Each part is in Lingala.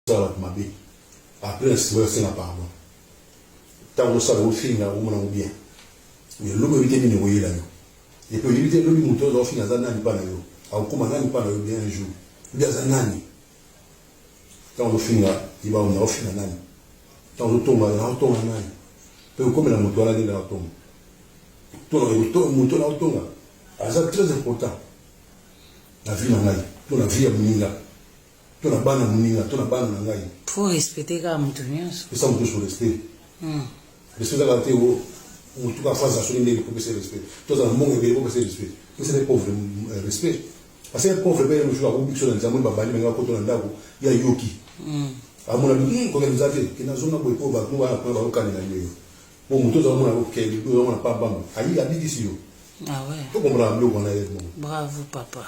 ça ma vie. Après, c'est la parole. Tant que ça, au film, on m'a bien. Mais l'homme évite de nous là. Et puis, éviter l'homme moteur dans le film, ça n'a pas de yo. Alors, comment n'a pas de bien un jour. Bien, ça n'a ni. Tant que film, il va en offrir un an. Tant que tombe, on tombe un an. Peu comme la moto, là, il a tombé. Tout le moteur, là, tombe. C'est très important. La vie n'a pas. Toute la vie a mis là. Toute la banne a mis là. Toute la banne a mis là. Faut respecter quand même tout le monde. C'est ça, on peut se respecter. Respect à la théo, en tout cas, face à ce niveau, pour que c'est respect. Tout ça, le monde est pour que c'est respect. Mais c'est les pauvres, respect. Parce que les pauvres, ils jouent à Rubik sur les amours, mais il y a Yoki. À mon avis, quand vous avez, qui n'a pas de pauvres, nous allons prendre un canal. Bon, tous avons un pas bam. Aïe, il y a dit ici. Ah ouais. Tout comme la mieux qu'on a. Bravo, papa.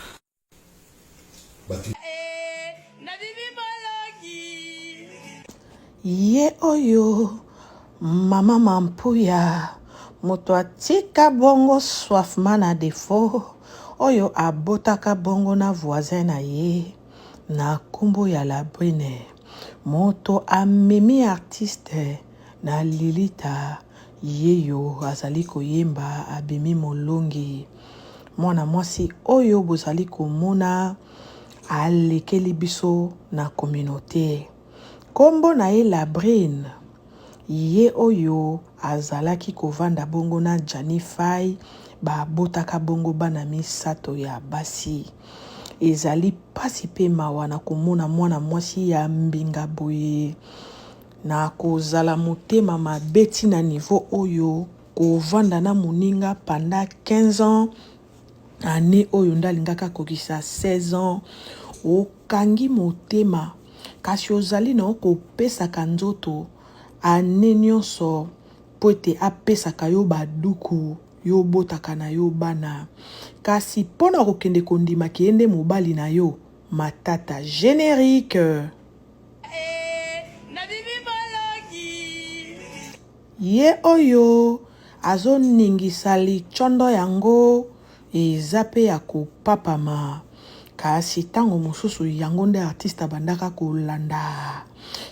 Ye oyo, mama mampuya, moto atika bongo soif mana defo, oyo abotaka bongo na voisin na ye, na kumbo ya la brune, moto amemi artiste na Lilita, yeyo azali koyemba abemi molongi, mwana mwasi oyo bozali komona alekeli biso na communauté. Kombo na ye Labrine, ye oyo azalaki kovanda bongo na Janifai, ba botaka bongo bana misato ya basi. Ezali pasi pe mawa na komona mwana mwasi ya mbinga boye. Na kozala motema mabeti na niveau oyo, kovanda na moninga pendant 15 ans, ane oyo ndalingaka kokisa 16 ans, okangi motema. Kasi ozali na okopesaka nzoto ane nyonso po ete apesaka yo baduku yo botaka na yo bana. Kasi mpona kokende kondima kende mobali na yo matata générique. Ye oyo azoningisa lichondo yango eza pe ya kopapama. Kasi tango mosusu yango nde artiste bandaka kolanda.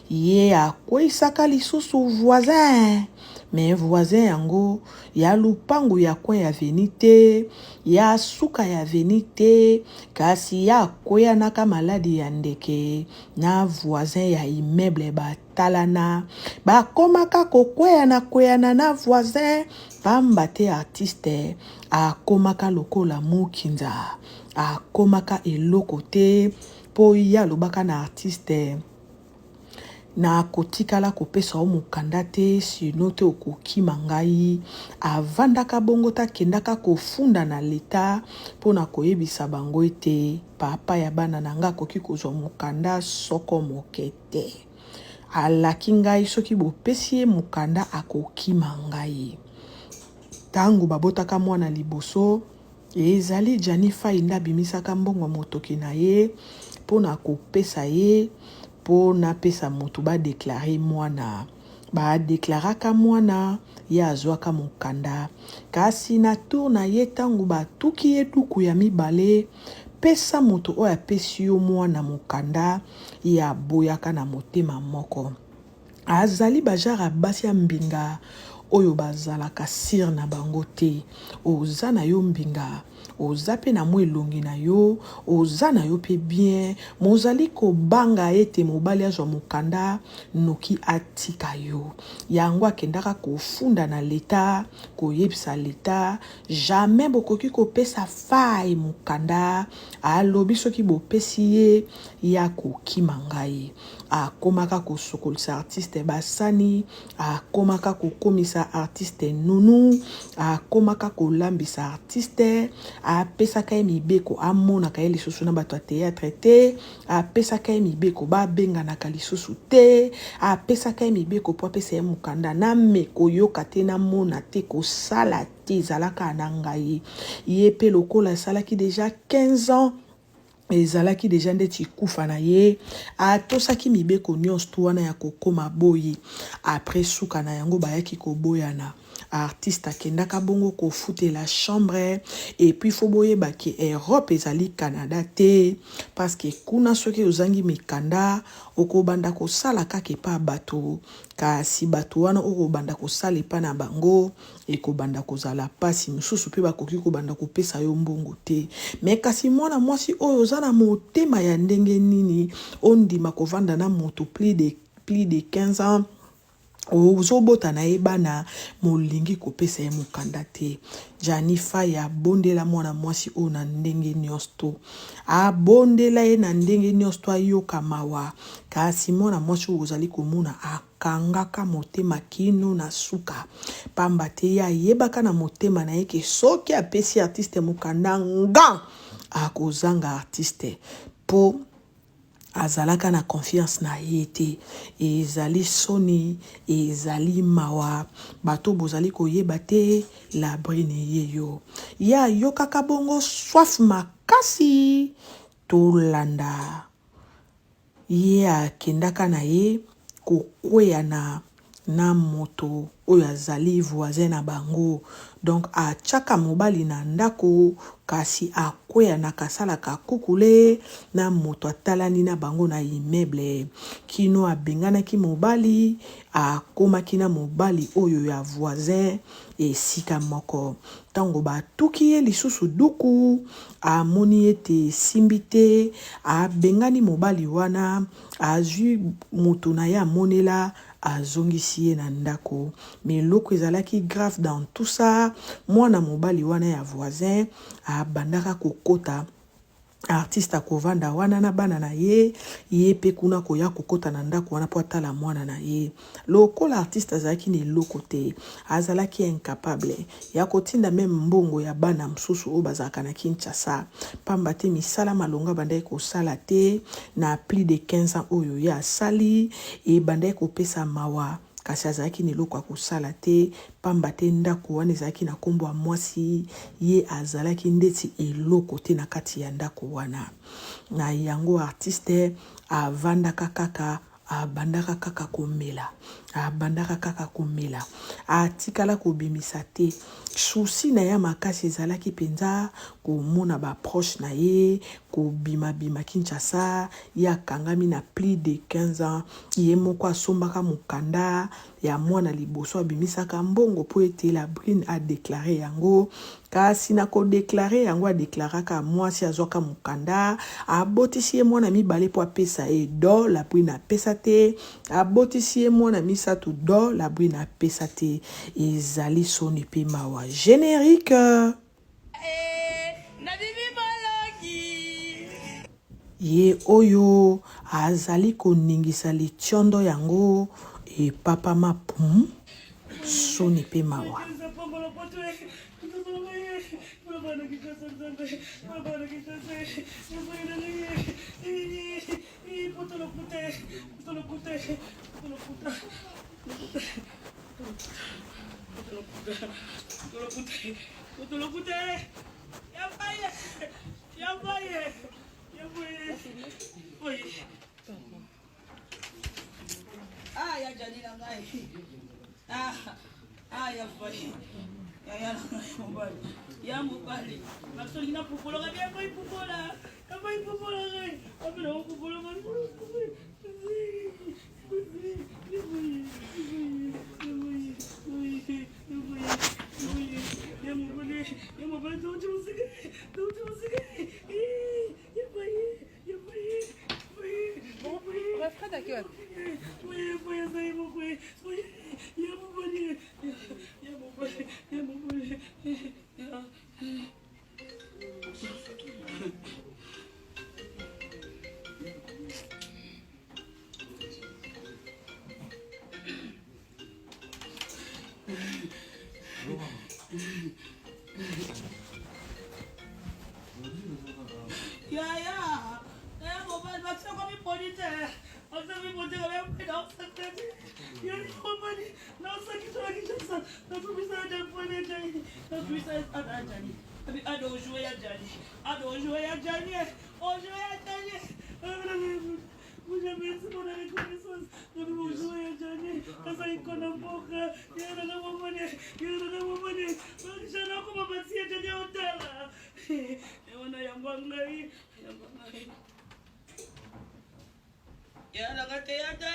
Ye akweisaka lisusu voisin. Mais voisin yango ya lupangu ya kwe ya venite, ya suka ya venite, kasi ya kwea naka maladi ya ndeke, na voisin ya immeuble batalana, bakomaka kokwea na voisin, pamba te artiste, akomaka lokola mukinza, akomaka eloko te, po ya lobaka na artiste, na kotikala kopesa o mokanda te sino te okokima ngai avandaka bongo ta kendaka kofunda na leta pona koyebisa bango ete papa ya bana nanga koki kozwa mokanda soko mokete alaki ngai soki bopesi ye mokanda akokima ngai. Tango babotaka mwana liboso ezali Janifai nda bimisaka mbongo motoki na ye pona kopesa ye po na pesa moto ba déclarer mwana. Ba déclaraka mwana ya azwaka mokanda. Kasi na tour na ye tangu ba tuki ye duku ya mibale pesa moto oya pesi yo mwana mokanda ya boyaka na motema moko. Azali bajara basi ya mbinga oyo bazalaka sir na bango te. Oza na yo mbinga, oza pe na mwelongi na yo, oza na yo pe bien, mozali ko banga ete mobali azwa mokanda noki atika yo. Yango akendaka kofunda na leta, koyebisa leta, jamais bokoki kopesa fai mokanda, alobi soki bopesi ye ya kokima ngai. Akomaka kosokolisa artiste basani, akomaka kokomisa artiste nunu, akomaka kolambisa artiste, apesaka ye mibeko amonaka ye lisusu na bato ya théâtre te, apesaka ye mibeko babenganaka lisusu te, apesaka ye mibeko po apesa ye mokanda na meko yoka te na mona te kosala te ezalaka na ngai. Ye pe lokola asalaki déjà 15 ans, ezalaki deja ndeti kufa na ye, atosaki mibeko nyonso tu wana ya kokoma boyi. Après suka na yango bayaki koboyana. artiste akendaka bongo ko fute la chambre et puis faut boyeba ki Europe ezali Canada te parce que kuna soki ozangi mikanda okobanda kosala kaka epa bato kasi bato wana okobanda kosala epa na bango ekobanda kozala pasi mosusu mpe bakoki kobanda kopesa yo mbongo te me kasi mwana mwasi oyo oza na motema ya ndenge nini ondima kovanda na moto plus de 15 ans ozobota na ye bana molingi kopesa ye mokanda te Janifa ya bondela mwana mwasi oyo na ndenge nyonso abondela ye na ndenge nyonso ayoka mawa kasi mwana mwasi oyo ozali komona akangaka motema kino na suka pamba te ye ayebaka na motema na ye ke soki apesi artiste mokanda nga akozanga artiste po azalaka na confiance na ye te ezali soni ezali mawa bato bozali koyeba te la brine ye yo ya yokaka bongo soif makasi tolanda ye akendaka na ye kokweya na moto oyo azali voisin na bango donc achaka mobali na ndako kasi akweya na kasala kakukule na moto atalani na bango na immeuble kino abenganaki mobali akomaki na mobali oyo ya voisin esika moko tango batuki ye lisusu duku amoni ete simbi te abengani mobali wana azwi moto na ye amonela azongisi ye na ndako mais loko ezalaki grave dans tout ça mwana mobali wana ya voisin abandaka kokota artiste akovanda wana na bana na ye pe kuna koya kokota na ndako wana po atala mwana na ye lokola artiste azalaki na eloko te azalaki incapable ya kotinda meme mbongo ya bana msusu oyo bazalaka na Kinshasa pamba te misala malonga bandaki kosala te na plus de 15 ans oyo ye asali bandaki kopesa mawa kasi azalaki na eloko ya kosala te pamba te ndako wana ezalaki na kombo ya mwasi ye azalaki ndeti eloko te na kati ya ndako wana na yango artiste avandaka kaka abandaka kaka komela atikala kobimisa te susi na ya makasi ezalaki penza komona ba proche na ye kobima Kinshasa ya kangami na plus de 15 ans ye moko asombaka mokanda ya mwana liboso abimisaka mbongo po ete la brine a déclaré yango kasi na ko déclarer yango adéclaraka mwasi azwaka mokanda abotisi ye mwana mibale po apesa ye do la brine apesa te abotisi ye mwana misatu do la brine apesa te ezali soni pe mawa générique ye oyo azali koningisa litiondo yango papa mapum soni pe mawa ya jadi na ngai ya fai ya mobali ya mobali masoli na pupola ga bia mai pupola ngai abela pupola mai ya mobali don't you see Refrain d'accueil. Yana mabane. Sana ko mabasia tani otala. Yana yambanga. Yana kate yata